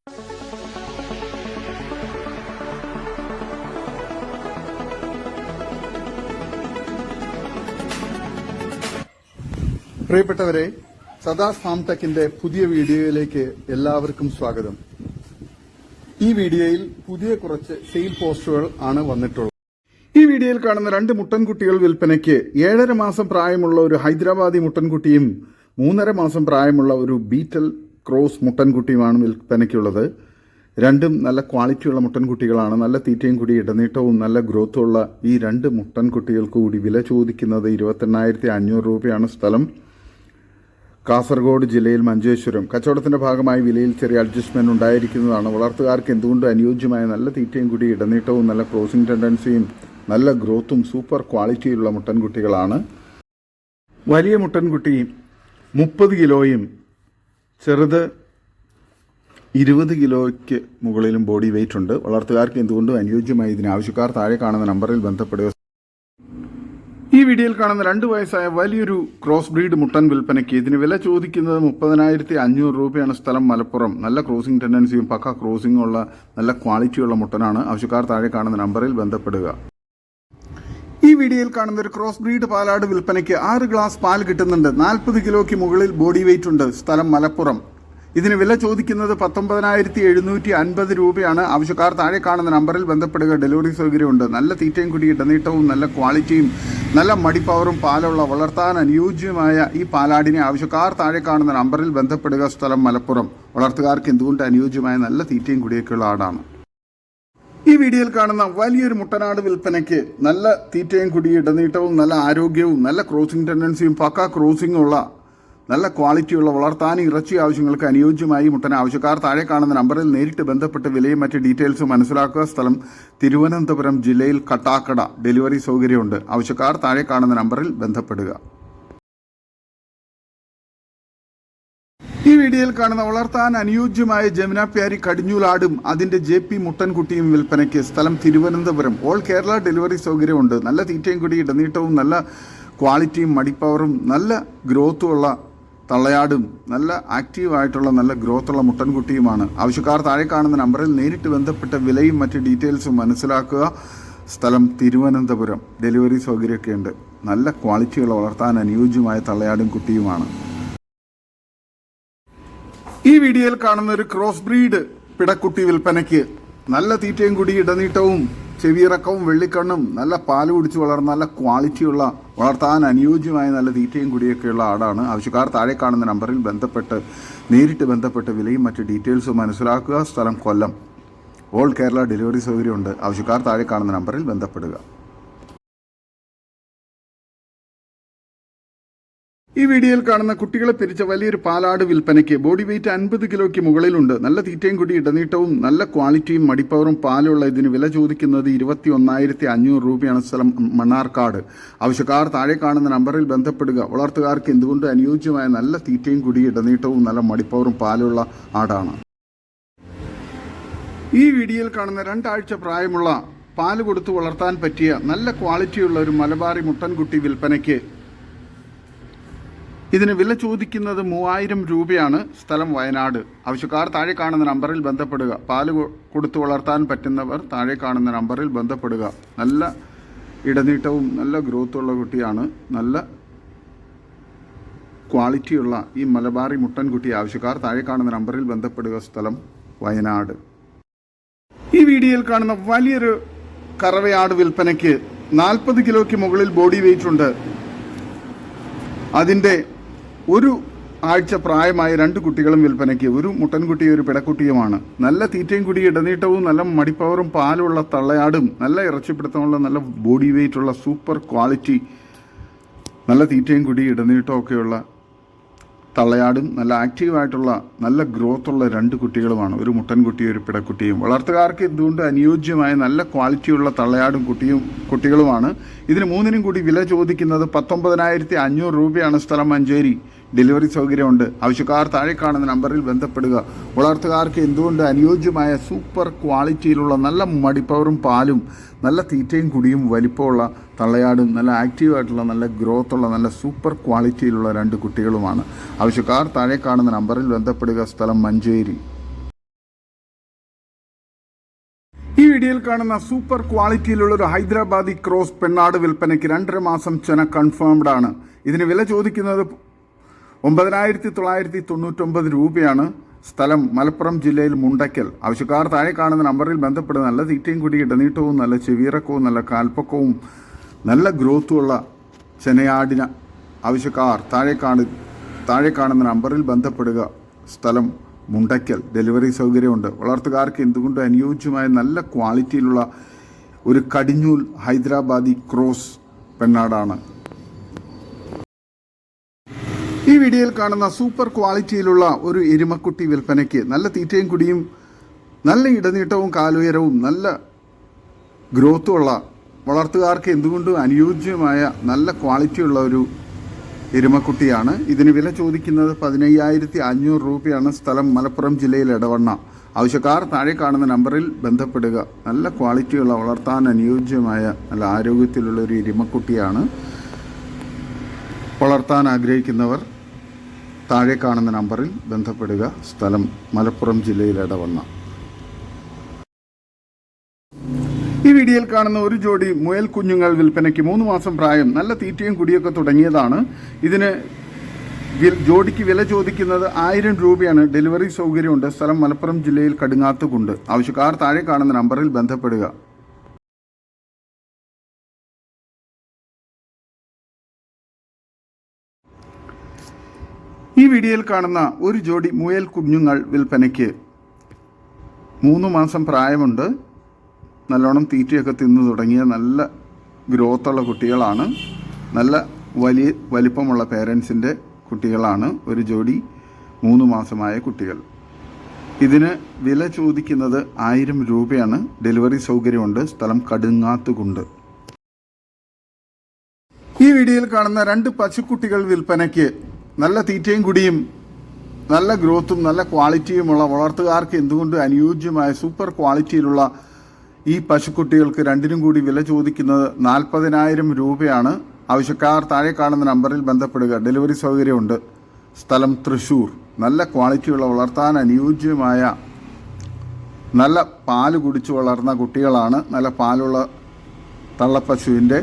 പ്രിയപ്പെട്ടവരെ, സദാസ് ഫാം ടെക്കിന്റെ പുതിയ വീഡിയോയിലേക്ക് എല്ലാവർക്കും സ്വാഗതം. ഈ വീഡിയോയിൽ പുതിയ കുറച്ച് സെയിൽ പോസ്റ്റുകൾ ആണ് വന്നിട്ടുള്ളത്. ഈ വീഡിയോയിൽ കാണുന്ന 2 മുട്ടൻകുട്ടികൾ വിൽപ്പനയ്ക്ക് 7.5 മാസം പ്രായമുള്ള ഒരു ഹൈദരാബാദി മുട്ടൻകുട്ടിയും 3.5 മാസം പ്രായമുള്ള ഒരു ബീറ്റൽ ക്രോസ് മുട്ടൻകുട്ടിയുമാണ് വിൽപ്പനയ്ക്കുള്ളത്. രണ്ടും നല്ല ക്വാളിറ്റിയുള്ള മുട്ടൻകുട്ടികളാണ്. നല്ല തീറ്റയും കൂടി ഇടനീട്ടവും നല്ല ഗ്രോത്തും ഉള്ള ഈ 2 മുട്ടൻകുട്ടികൾക്ക് കൂടി വില ചോദിക്കുന്നത് 28,500 രൂപയാണ്. സ്ഥലം കാസർഗോഡ് ജില്ലയിൽ മഞ്ചേശ്വരം. കച്ചവടത്തിന്റെ ഭാഗമായി വിലയിൽ ചെറിയ അഡ്ജസ്റ്റ്മെന്റ് ഉണ്ടായിരിക്കുന്നതാണ്. വളർത്തുകാർക്ക് എന്തുകൊണ്ട് അനുയോജ്യമായ നല്ല തീറ്റയും കൂടി ഇടനീട്ടവും നല്ല ക്രോസിംഗ് ടെൻഡൻസിയും നല്ല ഗ്രോത്തും സൂപ്പർ ക്വാളിറ്റിയുള്ള മുട്ടൻകുട്ടികളാണ്. വലിയ മുട്ടൻകുട്ടി 30 കിലോയും ചെറുത് 20 കിലോയ്ക്ക് മുകളിലും ബോഡി വെയിറ്റ് ഉണ്ട്. വളർത്തുകാർക്ക് എന്തുകൊണ്ടും അനുയോജ്യമായി ഇതിനാവശ്യക്കാർ താഴെ കാണുന്ന നമ്പറിൽ ബന്ധപ്പെടുക. ഈ വീഡിയോയിൽ കാണുന്ന 2 വയസ്സായ വലിയൊരു ക്രോസ് ബ്രീഡ് മുട്ടൻ വിൽപ്പനയ്ക്ക്. ഇതിന് വില ചോദിക്കുന്നത് 30,500 രൂപയാണ്. സ്ഥലം മലപ്പുറം. നല്ല ക്രോസിംഗ് ടെൻഡൻസിയും പക്ക ക്രോസിംഗും ഉള്ള നല്ല ക്വാളിറ്റിയുള്ള മുട്ടനാണ്. ആവശ്യക്കാർ താഴെ കാണുന്ന നമ്പറിൽ ബന്ധപ്പെടുക. ഈ വീഡിയോയിൽ കാണുന്ന ഒരു ക്രോസ് ബ്രീഡ് പാലാട് വിൽപ്പനയ്ക്ക് 6 ഗ്ലാസ് പാൽ കിട്ടുന്നുണ്ട്. 40 കിലോയ്ക്ക് മുകളിൽ ബോഡി വെയിറ്റ് ഉണ്ട്. സ്ഥലം മലപ്പുറം. ഇതിന് വില ചോദിക്കുന്നത് 19,750 രൂപയാണ്. ആവശ്യക്കാർ താഴെ കാണുന്ന നമ്പറിൽ ബന്ധപ്പെടുക. ഡെലിവറി സൗകര്യമുണ്ട്. നല്ല തീറ്റയും കൂടി ഇടനീട്ടവും നല്ല ക്വാളിറ്റിയും നല്ല മടിപ്പവറും പാലുള്ള വളർത്താൻ അനുയോജ്യമായ ഈ പാലാടിനെ ആവശ്യക്കാർ താഴെ കാണുന്ന നമ്പറിൽ ബന്ധപ്പെടുക. സ്ഥലം മലപ്പുറം. വളർത്തുകാർക്ക് എന്തുകൊണ്ട് അനുയോജ്യമായ നല്ല തീറ്റയും കൂടിയൊക്കെയുള്ള ആടാണ്. ഈ വീഡിയോയിൽ കാണുന്ന വലിയൊരു മുട്ടനാട് വിൽപ്പനയ്ക്ക്. നല്ല തീറ്റയും കൂടി ഇടനീട്ടവും നല്ല ആരോഗ്യവും നല്ല ക്രോസിംഗ് ടെൻഡൻസിയും പക്ക ക്രോസിംഗും ഉള്ള നല്ല ക്വാളിറ്റിയുള്ള വളർത്താനും ഇറച്ചി ആവശ്യങ്ങൾക്ക് അനുയോജ്യമായി മുട്ടൻ ആവശ്യക്കാർ താഴെ കാണുന്ന നമ്പറിൽ നേരിട്ട് ബന്ധപ്പെട്ട് വിലയും മറ്റ് ഡീറ്റെയിൽസും മനസ്സിലാക്കുക. സ്ഥലം തിരുവനന്തപുരം ജില്ലയിൽ കട്ടാക്കട. ഡെലിവറി സൗകര്യമുണ്ട്. ആവശ്യക്കാർ താഴെ കാണുന്ന നമ്പറിൽ ബന്ധപ്പെടുക. ഈ വീഡിയോയിൽ കാണുന്ന വളർത്താൻ അനുയോജ്യമായ ജമുനാപ്യാരി കടിഞ്ഞൂലാടും അതിന്റെ JP മുട്ടൻകുട്ടിയും വിൽപ്പനയ്ക്ക്. സ്ഥലം തിരുവനന്തപുരം. ഓൾ കേരള ഡെലിവറി സൗകര്യമുണ്ട്. നല്ല തീറ്റയും കൂടി ഇടനീട്ടവും നല്ല ക്വാളിറ്റിയും മടിപ്പവറും നല്ല ഗ്രോത്തുമുള്ള തള്ളയാടും നല്ല ആക്റ്റീവായിട്ടുള്ള നല്ല ഗ്രോത്തുള്ള മുട്ടൻകുട്ടിയുമാണ്. ആവശ്യക്കാർ താഴെ കാണുന്ന നമ്പറിൽ നേരിട്ട് ബന്ധപ്പെട്ട വിലയും മറ്റ് ഡീറ്റെയിൽസും മനസ്സിലാക്കുക. സ്ഥലം തിരുവനന്തപുരം. ഡെലിവറി സൗകര്യമൊക്കെ ഉണ്ട്. നല്ല ക്വാളിറ്റിയുള്ള വളർത്താൻ അനുയോജ്യമായ തള്ളയാടും കുട്ടിയുമാണ്. ഈ വീഡിയോയിൽ കാണുന്ന ഒരു ക്രോസ് ബ്രീഡ് പിടക്കുട്ടി വിൽപ്പനയ്ക്ക്. നല്ല തീറ്റയും കൂടി ഇടനീട്ടവും ചെവിയിറക്കവും വെള്ളിക്കണ്ണും നല്ല പാല് കുടിച്ച് വളർന്ന നല്ല ക്വാളിറ്റിയുള്ള വളർത്താൻ അനുയോജ്യമായ നല്ല തീറ്റയും കൂടിയൊക്കെയുള്ള ആടാണ്. ആവശ്യക്കാർ താഴെ കാണുന്ന നമ്പറിൽ നേരിട്ട് ബന്ധപ്പെട്ട് വിലയും മറ്റ് ഡീറ്റെയിൽസും മനസ്സിലാക്കുക. സ്ഥലം കൊല്ലം. ഓൾ കേരള ഡെലിവറി സൗകര്യമുണ്ട്. ആവശ്യക്കാർ താഴെ കാണുന്ന നമ്പറിൽ ബന്ധപ്പെടുക. ഈ വീഡിയോയിൽ കാണുന്ന കുട്ടികളെ പിരിച്ച വലിയൊരു പാലാട് വിൽപ്പനയ്ക്ക്. ബോഡി വെയിറ്റ് 50 കിലോയ്ക്ക് മുകളിലുണ്ട്. നല്ല തീറ്റയും കൂടി ഇടനീട്ടവും നല്ല ക്വാളിറ്റിയും മടിപ്പവറും പാലുള്ള ഇതിന് വില ചോദിക്കുന്നത് 21,500 രൂപയാണ്. സ്ഥലം മണ്ണാർക്കാട്. ആവശ്യക്കാർ താഴെ കാണുന്ന നമ്പറിൽ ബന്ധപ്പെടുക. വളർത്തുകാർക്ക് എന്തുകൊണ്ട് അനുയോജ്യമായ നല്ല തീറ്റയും കൂടി ഇടനീട്ടവും നല്ല മടിപ്പവറും പാലുള്ള ആടാണ്. ഈ വീഡിയോയിൽ കാണുന്ന 2 ആഴ്ച പ്രായമുള്ള പാല് കൊടുത്ത് വളർത്താൻ പറ്റിയ നല്ല ക്വാളിറ്റിയുള്ള ഒരു മലബാറി മുട്ടൻകുട്ടി വിൽപ്പനയ്ക്ക്. ഇതിന് വില ചോദിക്കുന്നത് 3,000 രൂപയാണ്. സ്ഥലം വയനാട്. ആവശ്യക്കാർ താഴെ കാണുന്ന നമ്പറിൽ ബന്ധപ്പെടുക. പാല് കൊടുത്തു വളർത്താൻ പറ്റുന്നവർ താഴെ കാണുന്ന നമ്പറിൽ ബന്ധപ്പെടുക. നല്ല ഇടനീട്ടവും നല്ല ഗ്രോത്തുള്ള കുട്ടിയാണ്. നല്ല ക്വാളിറ്റിയുള്ള ഈ മലബാറി മുട്ടൻകുട്ടി ആവശ്യക്കാർ താഴെ കാണുന്ന നമ്പറിൽ ബന്ധപ്പെടുക. സ്ഥലം വയനാട്. ഈ വീഡിയോയിൽ കാണുന്ന വലിയൊരു കറവയാട് വിൽപ്പനയ്ക്ക്. 40 കിലോയ്ക്ക് മുകളിൽ ബോഡി വെയിറ്റ് ഉണ്ട്. അതിൻ്റെ 1 ആഴ്ച പ്രായമായ 2 കുട്ടികളും വിൽപ്പനയ്ക്ക്. ഒരു മുട്ടൻകുട്ടിയും ഒരു പിടക്കുട്ടിയുമാണ്. നല്ല തീറ്റയും കൂടി ഇടനീട്ടവും നല്ല മടിപ്പവറും പാലുള്ള തള്ളയാടും നല്ല ഇറച്ചിപ്പിടുത്തമുള്ള നല്ല ബോഡി വെയിറ്റുള്ള സൂപ്പർ ക്വാളിറ്റി നല്ല തീറ്റയും കൂടി ഇടനീട്ടവും ഒക്കെയുള്ള തള്ളയാടും നല്ല ആക്റ്റീവായിട്ടുള്ള നല്ല ഗ്രോത്തുള്ള 2 കുട്ടികളുമാണ്. ഒരു മുട്ടൻകുട്ടിയും ഒരു പിടക്കുട്ടിയും. വളർത്തുകാർക്ക് എന്തുകൊണ്ട് അനുയോജ്യമായ നല്ല ക്വാളിറ്റിയുള്ള തള്ളയാടും കുട്ടികളുമാണ്. ഇതിന് 3നും കൂടി വില ചോദിക്കുന്നത് 19,500 രൂപയാണ്. സ്ഥലം മഞ്ചേരി. ഡെലിവറി സൗകര്യമുണ്ട്. ആവശ്യക്കാർ താഴെ കാണുന്ന നമ്പറിൽ ബന്ധപ്പെടുക. വളർത്തുകാർക്ക് എന്തുകൊണ്ട് അനുയോജ്യമായ സൂപ്പർ ക്വാളിറ്റിയിലുള്ള നല്ല മടിപ്പവറും പാലും നല്ല തീറ്റയും കുടിയും വലിപ്പമുള്ള തള്ളയാടും നല്ല ആക്റ്റീവായിട്ടുള്ള നല്ല ഗ്രോത്തുള്ള നല്ല സൂപ്പർ ക്വാളിറ്റിയിലുള്ള 2 കുട്ടികളുമാണ്. ആവശ്യക്കാർ താഴെ കാണുന്ന നമ്പറിൽ ബന്ധപ്പെടുക. സ്ഥലം മഞ്ചേരി. വീഡിയോയിൽ കാണുന്ന സൂപ്പർ ക്വാളിറ്റിയിലുള്ള ഒരു ഹൈദരാബാദി ക്രോസ് പെണ്ണാട് വിൽപ്പനയ്ക്ക് 2.5 മാസം ചെന കൺഫേംഡ് ആണ്. ഇതിന് വില ചോദിക്കുന്നത് 9,999 രൂപയാണ്. സ്ഥലം മലപ്പുറം ജില്ലയിൽ മുണ്ടയ്ക്കൽ. ആവശ്യക്കാർ താഴെ കാണുന്ന നമ്പറിൽ ബന്ധപ്പെടുക. നല്ല തീറ്റയും കുടി ഇടനീട്ടവും നല്ല ചെവിയിറക്കവും നല്ല കാൽപ്പക്കവും നല്ല ഗ്രോത്തുമുള്ള ചെനയാടിന് ആവശ്യക്കാർ താഴെ കാണുന്ന നമ്പറിൽ ബന്ധപ്പെടുക. സ്ഥലം മുണ്ടയ്ക്കൽ. ഡെലിവറി സൗകര്യമുണ്ട്. വളർത്തുകാർക്ക് എന്തുകൊണ്ട് അനുയോജ്യമായ നല്ല ക്വാളിറ്റിയിലുള്ള ഒരു കടിഞ്ഞൂൽ ഹൈദരാബാദി ക്രോസ് പെണ്ണാടാണ്. ഈ വീഡിയോയിൽ കാണുന്ന സൂപ്പർ ക്വാളിറ്റിയിലുള്ള ഒരു എരുമക്കുട്ടി വിൽപ്പനയ്ക്ക് നല്ല തീറ്റയും കുടിയും നല്ല ഇടനീട്ടവും കാലുയരവും നല്ല ഗ്രോത്തുമുള്ള വളർത്തുകാർക്ക് എന്തുകൊണ്ടും അനുയോജ്യമായ നല്ല ക്വാളിറ്റിയുള്ള ഒരു എരുമക്കുട്ടിയാണ്. ഇതിന് വില ചോദിക്കുന്നത് 15,500 രൂപയാണ്. സ്ഥലം മലപ്പുറം ജില്ലയിൽ എടവണ്ണ. ആവശ്യക്കാർ താഴെ കാണുന്ന നമ്പറിൽ ബന്ധപ്പെടുക. നല്ല ക്വാളിറ്റിയുള്ള വളർത്താൻ അനുയോജ്യമായ നല്ല ആരോഗ്യത്തിലുള്ള ഒരു എരുമക്കുട്ടിയാണ്. വളർത്താൻ ആഗ്രഹിക്കുന്നവർ താഴെ കാണുന്ന നമ്പറിൽ ബന്ധപ്പെടുക. സ്ഥലം മലപ്പുറം ജില്ലയിൽ എടവണ്ണ. ഈ വീഡിയോയിൽ കാണുന്ന ഒരു ജോഡി മുയൽ കുഞ്ഞുങ്ങൾ വിൽപ്പനയ്ക്ക് 3 മാസം പ്രായം, നല്ല തീറ്റയും കുടിയൊക്കെ തുടങ്ങിയതാണ്. ഇതിന് ജോഡിക്ക് വില ചോദിക്കുന്നത് 1000 രൂപയാണ്. ഡെലിവറി സൗകര്യമുണ്ട്. സ്ഥലം മലപ്പുറം ജില്ലയിൽ കടുങ്ങാത്തുകുണ്ട്. ആവശ്യക്കാർ താഴെ കാണുന്ന നമ്പറിൽ ബന്ധപ്പെടുക. ഈ വീഡിയോയിൽ കാണുന്ന ഒരു ജോഡി മുയൽ കുഞ്ഞുങ്ങൾ വിൽപ്പനയ്ക്ക് 3 മാസം പ്രായമുണ്ട്. നല്ലോണം തീറ്റയൊക്കെ തിന്നു തുടങ്ങിയ നല്ല ഗ്രോത്തുള്ള കുട്ടികളാണ്. നല്ല വലിപ്പമുള്ള പേരൻസിൻ്റെ കുട്ടികളാണ്. ഒരു ജോഡി 3 മാസമായ കുട്ടികൾ. ഇതിന് വില ചോദിക്കുന്നത് 1000 രൂപയാണ്. ഡെലിവറി സൗകര്യമുണ്ട്. സ്ഥലം കടുങ്ങാത്തുകുണ്ട്. ഈ വീഡിയോയിൽ കാണുന്ന 2 പശുക്കുട്ടികൾ വിൽപ്പനയ്ക്ക് നല്ല തീറ്റയും കുടിയും നല്ല ഗ്രോത്തും നല്ല ക്വാളിറ്റിയുമുള്ള വളർത്തുകാർക്ക് എന്തുകൊണ്ട് അനുയോജ്യമായ സൂപ്പർ ക്വാളിറ്റിയിലുള്ള ഈ പശുക്കുട്ടികൾക്ക് രണ്ടിനും കൂടി വില ചോദിക്കുന്നത് 40,000 രൂപയാണ്. ആവശ്യക്കാർ താഴെ കാണുന്ന നമ്പറിൽ ബന്ധപ്പെടുക. ഡെലിവറി സൗകര്യമുണ്ട്. സ്ഥലം തൃശ്ശൂർ. നല്ല ക്വാളിറ്റിയുള്ള വളർത്താൻ അനുയോജ്യമായ നല്ല പാല് കുടിച്ചു വളർന്ന കുട്ടികളാണ്. നല്ല പാലുള്ള തള്ളപ്പശുവിൻ്റെ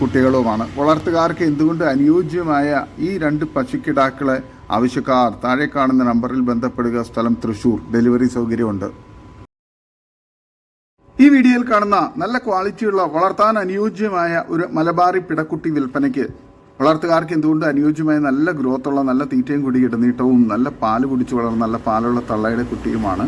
കുട്ടികളുമാണ്. വളർത്തുകാർക്ക് എന്തുകൊണ്ട് അനുയോജ്യമായ ഈ 2 പശുക്കിടാക്കളെ ആവശ്യക്കാർ താഴെ കാണുന്ന നമ്പറിൽ ബന്ധപ്പെടുക. സ്ഥലം തൃശ്ശൂർ. ഡെലിവറി സൗകര്യമുണ്ട്. ഈ വീഡിയോയിൽ കാണുന്ന നല്ല ക്വാളിറ്റിയുള്ള വളർത്താൻ അനുയോജ്യമായ ഒരു മലബാറി പിടക്കുട്ടി വിൽപ്പനയ്ക്ക് വളർത്തുകാർക്ക് എന്തുകൊണ്ട് അനുയോജ്യമായ നല്ല ഗ്രോത്തുള്ള നല്ല തീറ്റയും കുടി ഇടനീട്ടവും നല്ല പാല് കുടിച്ചു വളർന്ന നല്ല പാലുള്ള തള്ളയുടെ കുട്ടിയുമാണ്.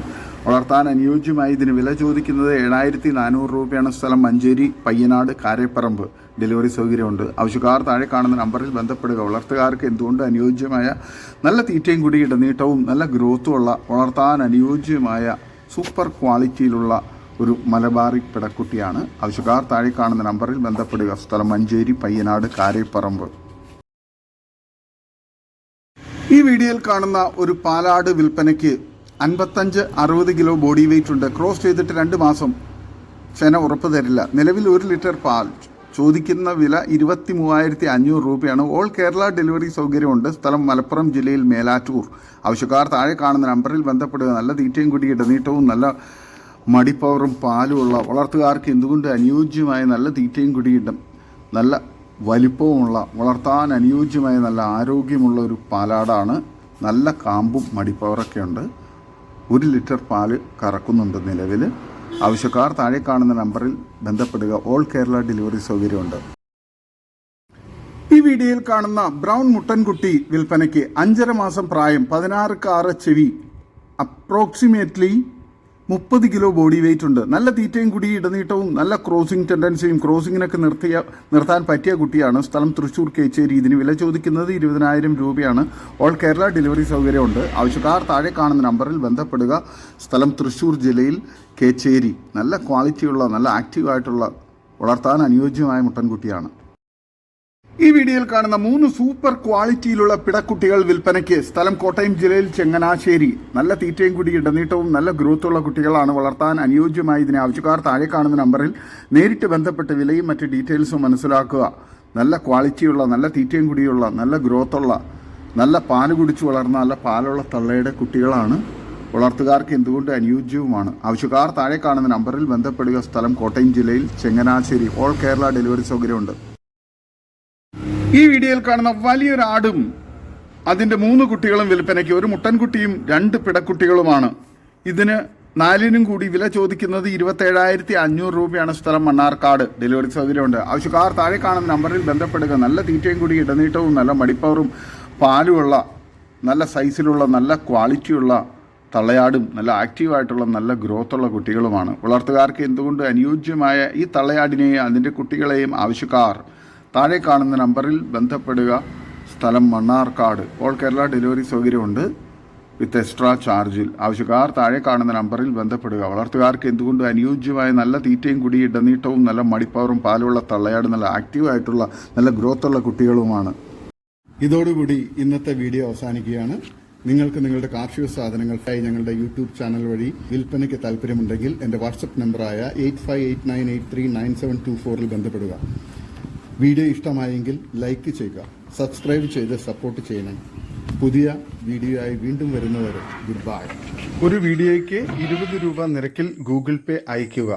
വളർത്താൻ അനുയോജ്യമായി ഇതിന് വില ചോദിക്കുന്നത് 7,400 രൂപയാണ്. സ്ഥലം മഞ്ചേരി പയ്യനാട് കാരേപ്പറമ്പ്. ഡെലിവറി സൗകര്യമുണ്ട്. ആവശ്യക്കാർ താഴെ കാണുന്ന നമ്പറിൽ ബന്ധപ്പെടുക. വളർത്തുകാർക്ക് എന്തുകൊണ്ട് അനുയോജ്യമായ നല്ല തീറ്റയും കുടി ഇടനീട്ടവും നല്ല ഗ്രോത്തുമുള്ള വളർത്താൻ അനുയോജ്യമായ സൂപ്പർ ക്വാളിറ്റിയിലുള്ള ഒരു മലബാറി പിടക്കുട്ടിയാണ്. ആവശ്യക്കാർ താഴെ കാണുന്ന നമ്പറിൽ ബന്ധപ്പെടുക. സ്ഥലം മഞ്ചേരി പയ്യനാട് കാരേപ്പറമ്പ്. ഈ വീഡിയോയിൽ കാണുന്ന ഒരു പാലാട് വിൽപ്പനയ്ക്ക് 55-60 കിലോ ബോഡി വെയിറ്റ് ഉണ്ട്. ക്രോസ് ചെയ്തിട്ട് 2 മാസം. ചെന ഉറപ്പ് തരില്ല. നിലവിൽ 1 ലിറ്റർ പാൽ. ചോദിക്കുന്ന വില 23,500 രൂപയാണ്. ഓൾ കേരള ഡെലിവറി സൗകര്യമുണ്ട്. സ്ഥലം മലപ്പുറം ജില്ലയിൽ മേലാറ്റൂർ. ആവശ്യക്കാർ താഴെ കാണുന്ന നമ്പറിൽ ബന്ധപ്പെടുക. നല്ല തീറ്റയും കുടി ഇടനീട്ടവും നല്ല മടിപ്പവറും പാലുമുള്ള വളർത്തുകാർക്ക് എന്തുകൊണ്ട് അനുയോജ്യമായ നല്ല തീറ്റയും കുടിയിടും നല്ല വലിപ്പവുമുള്ള വളർത്താൻ അനുയോജ്യമായ നല്ല ആരോഗ്യമുള്ള ഒരു പാലാടാണ്. നല്ല കാമ്പും മടിപ്പവറൊക്കെ ഉണ്ട്. 1 ലിറ്റർ പാല് കറക്കുന്നുണ്ട് നിലവിൽ. ആവശ്യക്കാർ താഴെ കാണുന്ന നമ്പറിൽ ബന്ധപ്പെടുക. ഓൾ കേരള ഡെലിവറി സൗകര്യമുണ്ട്. ഈ വീഡിയോയിൽ കാണുന്ന ബ്രൗൺ മുട്ടൻകുട്ടി വിൽപ്പനയ്ക്ക് 5.5 മാസം പ്രായം, 16 കാറ ചെവി, അപ്രോക്സിമേറ്റ്ലി 30 കിലോ ബോഡി വെയിറ്റ് ഉണ്ട്. നല്ല തീറ്റയും കുടി ഇടനീട്ടവും നല്ല ക്രോസിംഗ് ടെൻഡൻസിയും ക്രോസിങ്ങിനൊക്കെ നിർത്താൻ പറ്റിയ കുട്ടിയാണ്. സ്ഥലം തൃശ്ശൂർ കേച്ചേരി. ഇതിന് വില ചോദിക്കുന്നത് 20,000 രൂപയാണ്. ഓൾ കേരള ഡെലിവറി സൗകര്യമുണ്ട്. ആവശ്യക്കാർ താഴെ കാണുന്ന നമ്പറിൽ ബന്ധപ്പെടുക. സ്ഥലം തൃശ്ശൂർ ജില്ലയിൽ കേച്ചേരി. നല്ല ക്വാളിറ്റിയുള്ള നല്ല ആക്റ്റീവായിട്ടുള്ള വളർത്താൻ അനുയോജ്യമായ മുട്ടൻകുട്ടിയാണ്. ഈ വീഡിയോയിൽ കാണുന്ന 3 സൂപ്പർ ക്വാളിറ്റിയിലുള്ള പിടക്കുട്ടികൾ വിൽപ്പനയ്ക്ക്. സ്ഥലം കോട്ടയം ജില്ലയിൽ ചങ്ങനാശ്ശേരി. നല്ല തീറ്റയും കുടി ഇടനീട്ടവും നല്ല ഗ്രോത്തുള്ള കുട്ടികളാണ്. വളർത്താൻ അനുയോജ്യമായി ഇതിനെ ആവശ്യക്കാർ താഴെ കാണുന്ന നമ്പറിൽ നേരിട്ട് ബന്ധപ്പെട്ട് വിലയും മറ്റ് ഡീറ്റെയിൽസും മനസ്സിലാക്കുക. നല്ല ക്വാളിറ്റിയുള്ള നല്ല തീറ്റയും കുടിയുള്ള നല്ല ഗ്രോത്തുള്ള നല്ല പാല് കുടിച്ചു വളർന്ന നല്ല പാലുള്ള തള്ളയുടെ കുട്ടികളാണ്. വളർത്തുകാർക്ക് എന്തുകൊണ്ട് അനുയോജ്യവുമാണ്. ആവശ്യക്കാർ താഴെ കാണുന്ന നമ്പറിൽ ബന്ധപ്പെടുക. സ്ഥലം കോട്ടയം ജില്ലയിൽ ചങ്ങനാശ്ശേരി. ഓൾ കേരള ഡെലിവറി സൗകര്യമുണ്ട്. ഈ വീഡിയോയിൽ കാണുന്ന വലിയൊരു ആടും അതിന്റെ 3 കുട്ടികളും വിൽപ്പനയ്ക്ക്. ഒരു മുട്ടൻകുട്ടിയും 2 പിടക്കുട്ടികളുമാണ്. ഇതിന് 4നും കൂടി വില ചോദിക്കുന്നത് 27,500 രൂപയാണ്. സ്ഥലം മണ്ണാർക്കാട്. ഡെലിവറി സൗകര്യമുണ്ട്. ആവശ്യക്കാർ താഴെ കാണുന്ന നമ്പറിൽ ബന്ധപ്പെടുക. നല്ല തീറ്റയും കൂടി ഇടനീട്ടവും നല്ല മടിപ്പവറും പാലുമുള്ള നല്ല സൈസിലുള്ള നല്ല ക്വാളിറ്റിയുള്ള തള്ളയാടും നല്ല ആക്റ്റീവായിട്ടുള്ള നല്ല ഗ്രോത്തുള്ള കുട്ടികളുമാണ്. വളർത്തുകാർക്ക് എന്തുകൊണ്ട് അനുയോജ്യമായ ഈ തള്ളയാടിനെയും അതിൻ്റെ കുട്ടികളെയും ആവശ്യക്കാർ താഴെ കാണുന്ന നമ്പറിൽ ബന്ധപ്പെടുക. സ്ഥലം മണ്ണാർക്കാട്. ഓൾ കേരള ഡെലിവറി സൗകര്യമുണ്ട് വിത്ത് എക്സ്ട്രാ ചാർജിൽ. ആവശ്യക്കാർ താഴെ കാണുന്ന നമ്പറിൽ ബന്ധപ്പെടുക. വളർത്തുകാർക്ക് എന്തുകൊണ്ട് അനുയോജ്യമായ നല്ല തീറ്റയും കൂടി ഇടനീട്ടവും നല്ല മടിപ്പവറും പാലുള്ള തള്ളയാട് നല്ല ആക്റ്റീവായിട്ടുള്ള നല്ല ഗ്രോത്തുള്ള കുട്ടികളുമാണ്. ഇതോടുകൂടി ഇന്നത്തെ വീഡിയോ അവസാനിക്കുകയാണ്. നിങ്ങൾക്ക് നിങ്ങളുടെ കാർഷിക സാധനങ്ങൾക്കായി ഞങ്ങളുടെ യൂട്യൂബ് ചാനൽ വഴി വിൽപ്പനയ്ക്ക് താല്പര്യമുണ്ടെങ്കിൽ എൻ്റെ വാട്സപ്പ് നമ്പറായ 8589839724 ബന്ധപ്പെടുക. വീഡിയോ ഇഷ്ടമായെങ്കിൽ ലൈക്ക് ചെയ്യുക, സബ്സ്ക്രൈബ് ചെയ്ത് സപ്പോർട്ട് ചെയ്യണം. പുതിയ വീഡിയോ ആയി വീണ്ടും വരുന്നവരെ ഗുഡ് ബൈ. ഒരു വീഡിയോയ്ക്ക് 20 രൂപ നിരക്കിൽ ഗൂഗിൾ പേ അയയ്ക്കുക.